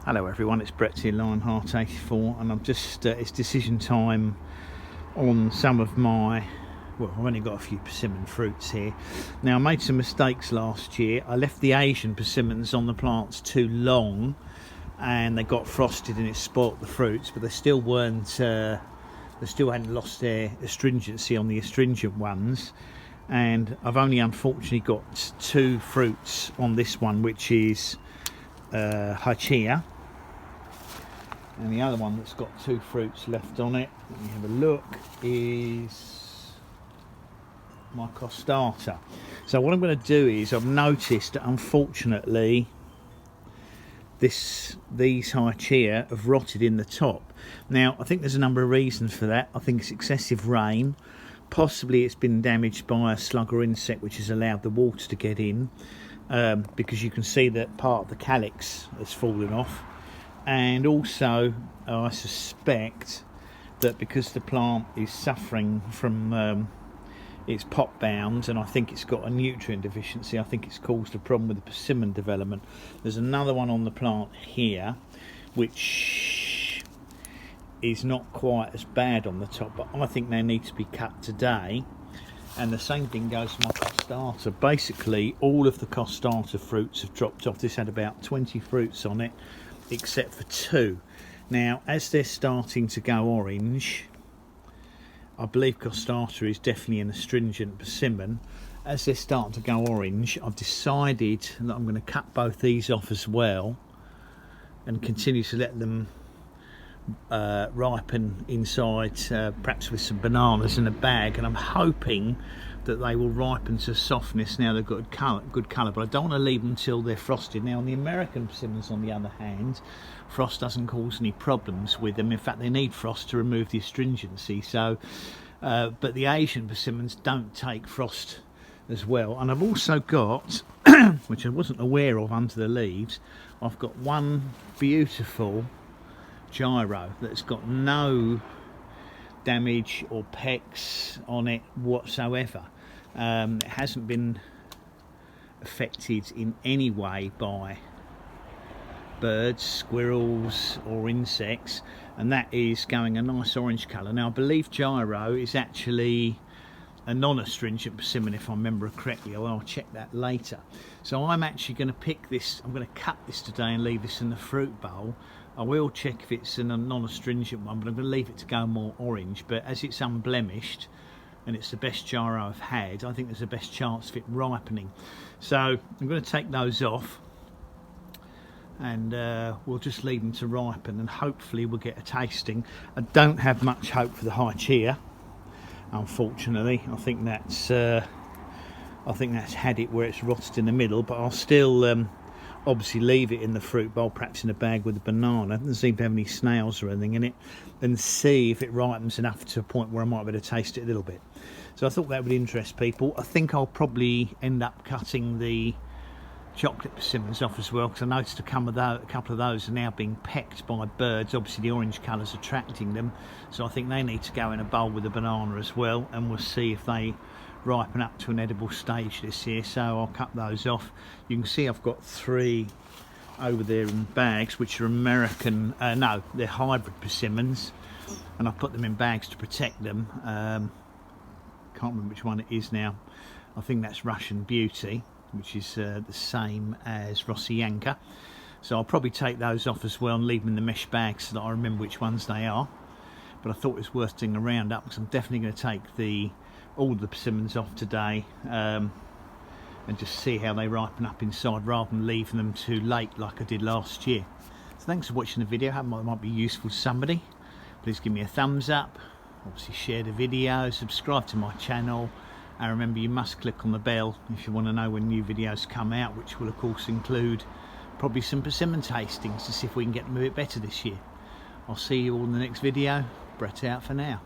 Hello everyone, it's Brett here, Lionheart84, and I'm just, it's decision time on some of my, well, I've only got a few persimmon fruits here. Now, I made some mistakes last year. I left the Asian persimmons on the plants too long and they got frosted and it spoilt the fruits, but they still weren't, they still hadn't lost their astringency on the astringent ones. And I've only unfortunately got two fruits on this one, which is Hachia, and the other one that's got two fruits left on it, let me have a look, is my costata. So what I'm going to do is, I've noticed that unfortunately these Hachia have rotted in the top. Now I think there's a number of reasons for that. I think it's excessive rain, possibly it's been damaged by a slug or insect which has allowed the water to get in, because you can see that part of the calyx has fallen off. And also I suspect that because the plant is suffering from its pot bounds, and I think it's got a nutrient deficiency, I think it's caused a problem with the persimmon development. There's another one on the plant here which is not quite as bad on the top, but I think they need to be cut today. And the same thing goes for my costata. Basically all of the costata fruits have dropped off. This had about 20 fruits on it except for two. Now as they're starting to go orange, I believe costata is definitely an astringent persimmon. As they're starting to go orange, I've decided that I'm going to cut both these off as well and continue to let them ripen inside, perhaps with some bananas in a bag, and I'm hoping that they will ripen to softness. Now they've got good colour, but I don't want to leave them until they're frosted. Now on the American persimmons, on the other hand, frost doesn't cause any problems with them. In fact, they need frost to remove the astringency. So but the Asian persimmons don't take frost as well. And I've also got which I wasn't aware of under the leaves, I've got one beautiful gyro that's got no damage or pecks on it whatsoever. It hasn't been affected in any way by birds, squirrels or insects, and that is going a nice orange colour. Now I believe gyro is actually a non-astringent persimmon if I remember correctly, although I'll check that later. So I'm actually going to pick this, I'm going to cut this today and leave this in the fruit bowl. I will check if it's a non-astringent one, but I'm going to leave it to go more orange. But as it's unblemished and it's the best gyro I've had, I think there's the best chance of it ripening. So I'm going to take those off and we'll just leave them to ripen, and hopefully we'll get a tasting. I don't have much hope for the Hachia, unfortunately. I think that's had it where it's rotted in the middle, but I'll still obviously leave it in the fruit bowl, perhaps in a bag with a banana. It doesn't seem to have any snails or anything in it, and see if it ripens enough to a point where I might be able to taste it a little bit. So I thought that would interest people. I think I'll probably end up cutting the chocolate persimmons off as well, because I noticed a couple of those are now being pecked by birds. Obviously the orange colour's attracting them, so I think they need to go in a bowl with a banana as well, and we'll see if they ripen up to an edible stage this year. So I'll cut those off. You can see I've got three over there in bags which are American, no, they're hybrid persimmons, and I've put them in bags to protect them. Can't remember which one it is now. I think that's Russian Beauty, which is the same as Rossiyanka. So I'll probably take those off as well and leave them in the mesh bags so that I remember which ones they are. But I thought it was worth doing a roundup, because I'm definitely going to take all the persimmons off today and just see how they ripen up inside, rather than leaving them too late like I did last year. So thanks for watching the video. I hope it might be useful to somebody. Please give me a thumbs up, obviously share the video, subscribe to my channel, and remember, you must click on the bell if you want to know when new videos come out, which will of course include probably some persimmon tastings to see if we can get them a bit better this year. I'll see you all in the next video. Brett out for now.